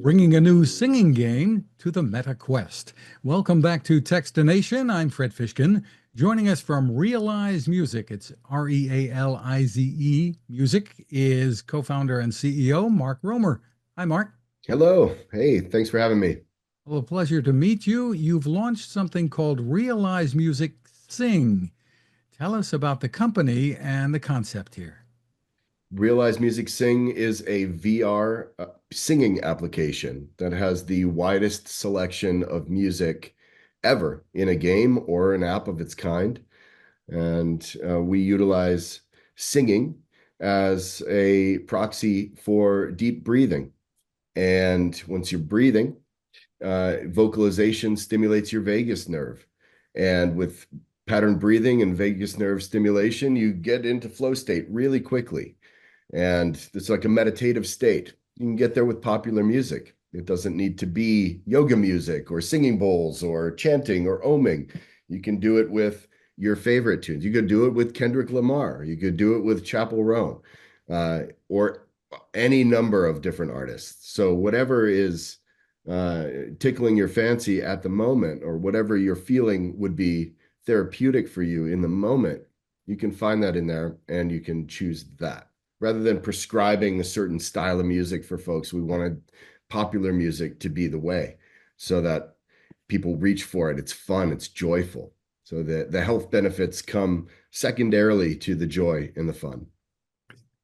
bringing a new singing game to the Meta Quest. Welcome back to Techstination. I'm Fred Fishkin. Joining us from Realize Music, it's Realize Music, is co-founder and CEO Mark Roemer. Hi, Mark. Hello. Hey, thanks for having me. Well, a pleasure to meet you. You've launched something called Realize Music Sing. Tell us about the company and the concept here. Realize Music Sing is a VR singing application that has the widest selection of music ever in a game or an app of its kind. And we utilize singing as a proxy for deep breathing. And once you're breathing, vocalization stimulates your vagus nerve. And with pattern breathing and vagus nerve stimulation, you get into flow state really quickly. And it's like a meditative state. You can get there with popular music. It doesn't need to be yoga music or singing bowls or chanting or oming. You can do it with your favorite tunes. You could do it with Kendrick Lamar. You could do it with Chappell Roan, or any number of different artists. So whatever is tickling your fancy at the moment, or whatever you're feeling would be therapeutic for you in the moment, you can find that in there and you can choose that. Rather than prescribing a certain style of music for folks, we wanted popular music to be the way so that people reach for it. It's fun, it's joyful. So the health benefits come secondarily to the joy and the fun.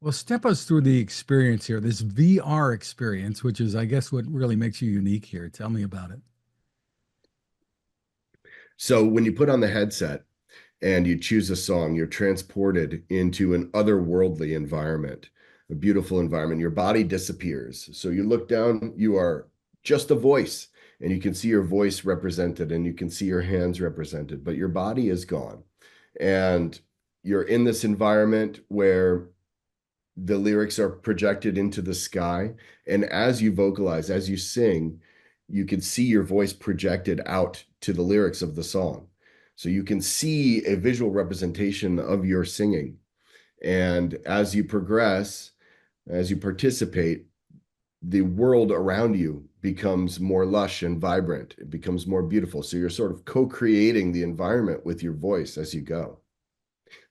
Well, step us through the experience here, this VR experience, which is, I guess, what really makes you unique here. Tell me about it. So when you put on the headset and you choose a song, you're transported into an otherworldly environment, a beautiful environment. Your body disappears. So you look down, you are just a voice, and you can see your voice represented and you can see your hands represented, but your body is gone. And you're in this environment where the lyrics are projected into the sky. And as you vocalize, as you sing, you can see your voice projected out to the lyrics of the song. So you can see a visual representation of your singing. And as you progress, as you participate, the world around you becomes more lush and vibrant. It becomes more beautiful. So you're sort of co-creating the environment with your voice as you go.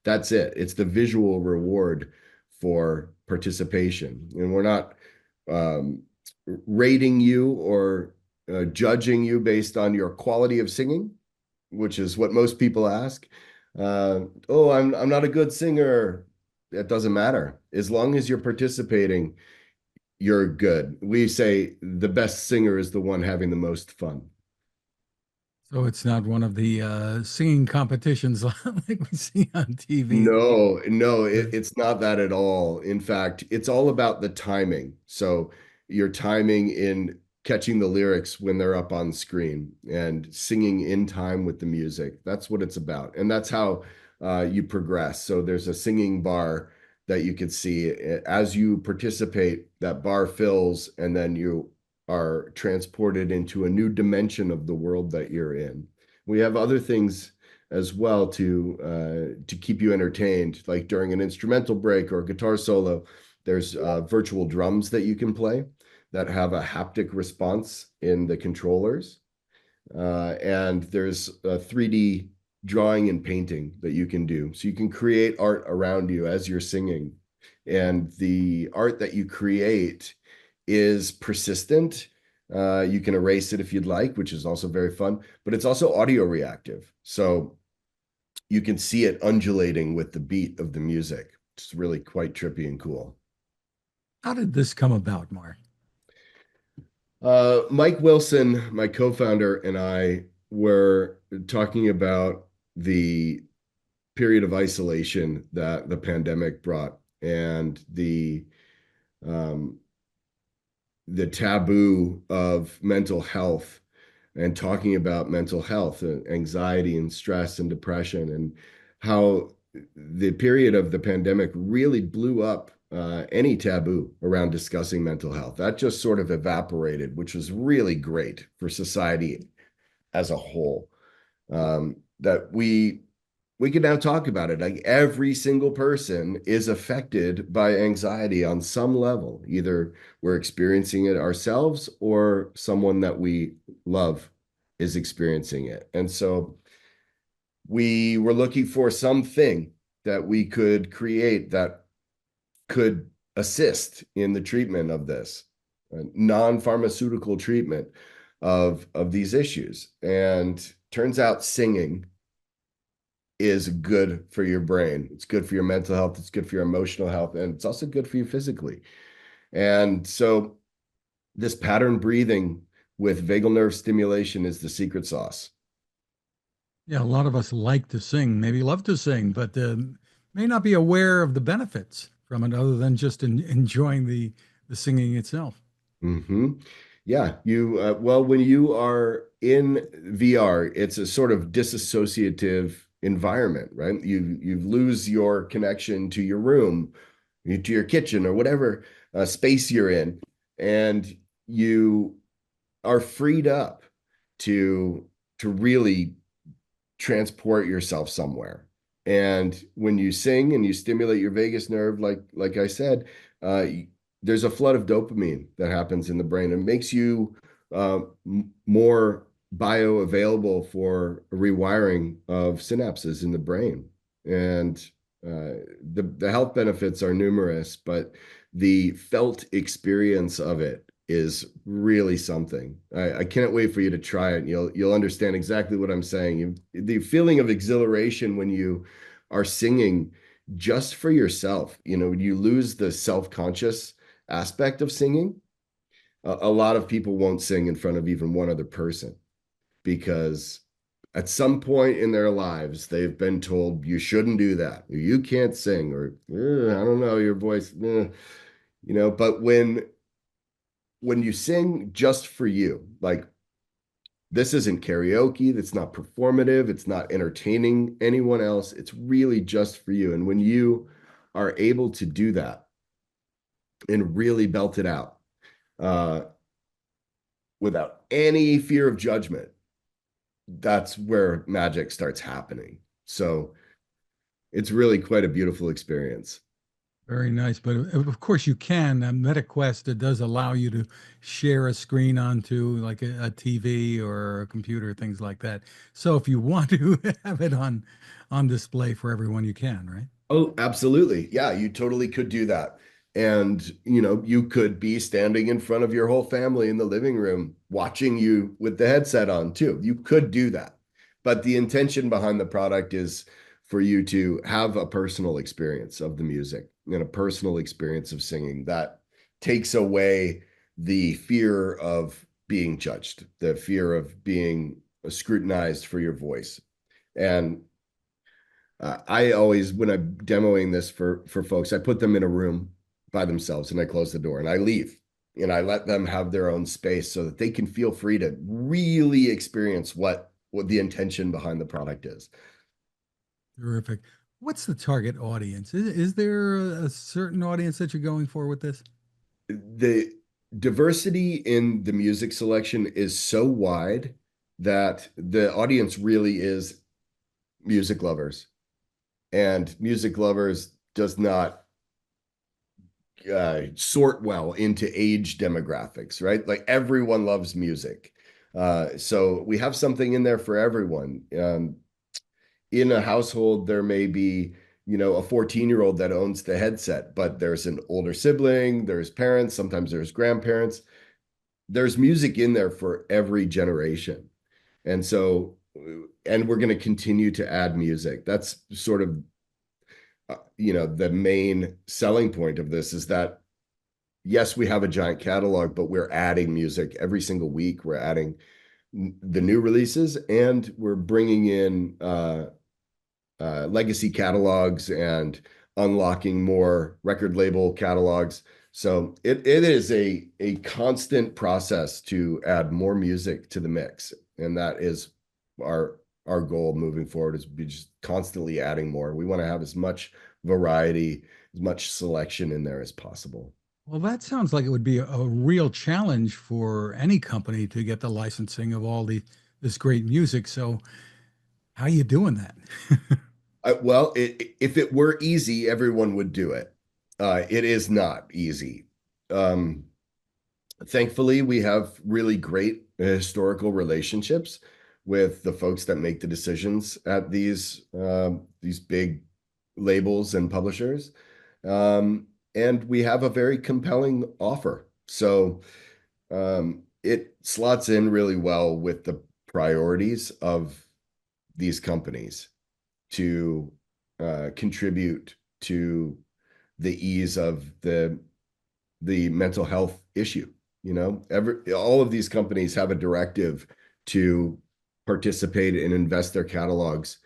That's it. It's the visual reward for participation. And we're not rating you or judging you based on your quality of singing, which is what most people ask. Oh, I'm not a good singer. It doesn't matter. As long as you're participating, you're good. We say the best singer is the one having the most fun. So it's not one of the singing competitions like we see on TV. No, no, it's not that at all. In fact, it's all about the timing. So your timing in catching the lyrics when they're up on screen and singing in time with the music. That's what it's about. And that's how you progress. So there's a singing bar that you can see. As you participate, that bar fills, and then you are transported into a new dimension of the world that you're in. We have other things as well to keep you entertained, like during an instrumental break or a guitar solo. There's virtual drums that you can play that have a haptic response in the controllers. And there's a 3D drawing and painting that you can do. So you can create art around you as you're singing. And the art that you create is persistent. You can erase it if you'd like, which is also very fun, but it's also audio reactive. So you can see it undulating with the beat of the music. It's really quite trippy and cool. How did this come about, Mark? Mike Wilson, my co-founder, and I were talking about the period of isolation that the pandemic brought, and um, the taboo of mental health, and talking about mental health and anxiety and stress and depression, and how the period of the pandemic really blew up any taboo around discussing mental health. That just sort of evaporated, which was really great for society as a whole. That we we can now talk about it. Like every single person is affected by anxiety on some level. Either we're experiencing it ourselves or someone that we love is experiencing it. And so we were looking for something that we could create that could assist in the treatment of this non-pharmaceutical treatment of these issues. And turns out singing is good for your brain. It's good for your mental health. It's good for your emotional health. And it's also good for you physically. And so this pattern breathing with vagal nerve stimulation is the secret sauce. Yeah, a lot of us like to sing, maybe love to sing, but may not be aware of the benefits from it other than just enjoying the singing itself. Mm-hmm. Yeah, well, when you are in VR, it's a sort of disassociative environment, right? You lose your connection to your room, to your kitchen, or whatever space you're in, and you are freed up to really transport yourself somewhere. And when you sing and you stimulate your vagus nerve, like I said, uh, there's a flood of dopamine that happens in the brain. It makes you more bioavailable for rewiring of synapses in the brain. And the health benefits are numerous, but the felt experience of it is really something. I can't wait for you to try it. You'll understand exactly what I'm saying. The feeling of exhilaration when you are singing just for yourself, you lose the self-conscious aspect of singing. A lot of people won't sing in front of even one other person because at some point in their lives they've been told you shouldn't do that, or you can't sing, or I don't know, your voice, but when you sing just for you, like this isn't karaoke, that's not performative, it's not entertaining anyone else, it's really just for you. And when you are able to do that and really belt it out uh, without any fear of judgment, that's where magic starts happening. So it's really quite a beautiful experience. Very nice. But of course, you can. MetaQuest, it does allow you to share a screen onto like a TV or a computer, things like that. So if you want to have it on display for everyone, you can, right? Oh, absolutely. Yeah, you totally could do that. And, you could be standing in front of your whole family in the living room watching you with the headset on too. You could do that. But the intention behind the product is for you to have a personal experience of the music and a personal experience of singing that takes away the fear of being judged, the fear of being scrutinized for your voice. And I always, when I'm demoing this for folks, I put them in a room by themselves and I close the door and I leave and I let them have their own space so that they can feel free to really experience what the intention behind the product is. Terrific. What's the target audience? Is there a certain audience that you're going for with this? The diversity in the music selection is so wide that the audience really is music lovers, and music lovers does not sort well into age demographics, right? Like everyone loves music. So we have something in there for everyone. In a household, there may be, a 14-year-old that owns the headset, but there's an older sibling, there's parents, sometimes there's grandparents. There's music in there for every generation. And so, and we're going to continue to add music. That's sort of, the main selling point of this is that yes, we have a giant catalog, but we're adding music every single week. We're adding the new releases, and we're bringing in legacy catalogs and unlocking more record label catalogs. So it is a constant process to add more music to the mix, and that is our goal moving forward is be just constantly adding more. We want to have as much variety, as much selection in there as possible. Well, that sounds like it would be a real challenge for any company to get the licensing of all this great music. So how are you doing that? Well, if it were easy, everyone would do it. It is not easy. Um, Thankfully, we have really great historical relationships with the folks that make the decisions at these big labels and publishers, and we have a very compelling offer. So it slots in really well with the priorities of these companies to contribute to the ease of the mental health issue. All of these companies have a directive to participate and invest their catalogs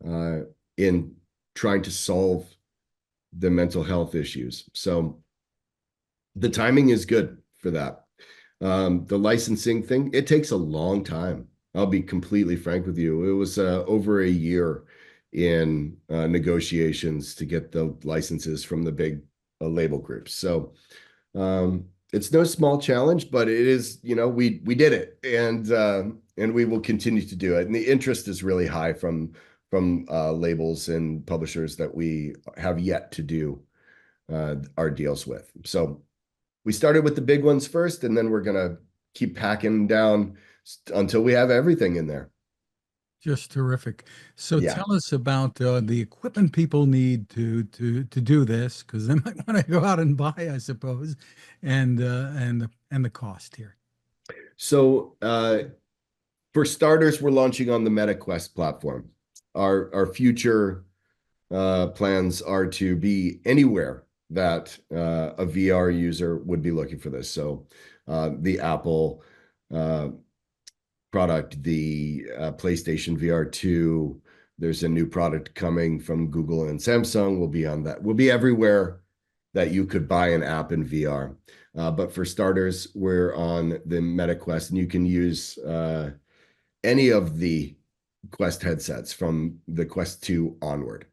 uh, in trying to solve the mental health issues. So the timing is good for that. The licensing thing, it takes a long time. I'll be completely frank with you. It was over a year in negotiations to get the licenses from the big label groups. So it's no small challenge, but it is, we did it, and we will continue to do it. And the interest is really high from labels and publishers that we have yet to do our deals with. So we started with the big ones first, and then we're gonna keep packing down until we have everything in there. Just terrific. So Yeah. tell us about the equipment people need to do this, because they might want to go out and buy, I suppose, and the cost here. So for starters, we're launching on the MetaQuest platform. Our future plans are to be anywhere that a VR user would be looking for this. So the Apple product, the PlayStation VR 2, there's a new product coming from Google and Samsung. We'll be on that. We'll be everywhere that you could buy an app in VR. But for starters, we're on the MetaQuest, and you can use any of the Quest headsets from the Quest 2 onward.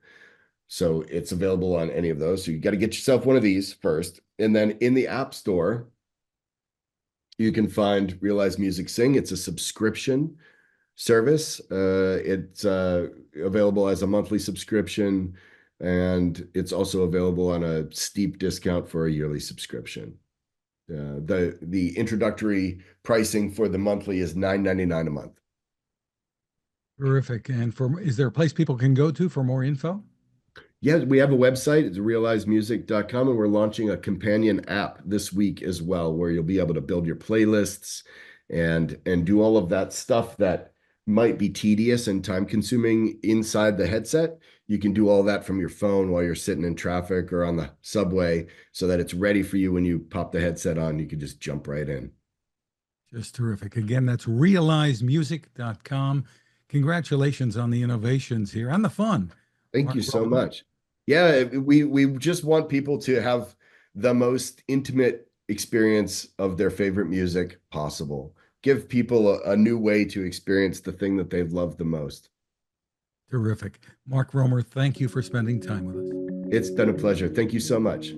So it's available on any of those. So you got to get yourself one of these first. And then in the App Store, you can find Realize Music Sing. It's a subscription service. It's available as a monthly subscription, and it's also available on a steep discount for a yearly subscription. The introductory pricing for the monthly is $9.99 a month. Terrific. And is there a place people can go to for more info? Yeah, we have a website. It's realizemusic.com, and we're launching a companion app this week as well, where you'll be able to build your playlists and do all of that stuff that might be tedious and time consuming inside the headset. You can do all that from your phone while you're sitting in traffic or on the subway, so that it's ready for you when you pop the headset on. You can just jump right in. Just terrific. Again, that's realizemusic.com. Congratulations on the innovations here and the fun. Thank Mark you so Roemer. much. Yeah, we just want people to have the most intimate experience of their favorite music possible. Give people a new way to experience the thing that they've loved the most. Terrific. Mark Roemer, thank you for spending time with us. It's been a pleasure. Thank you so much.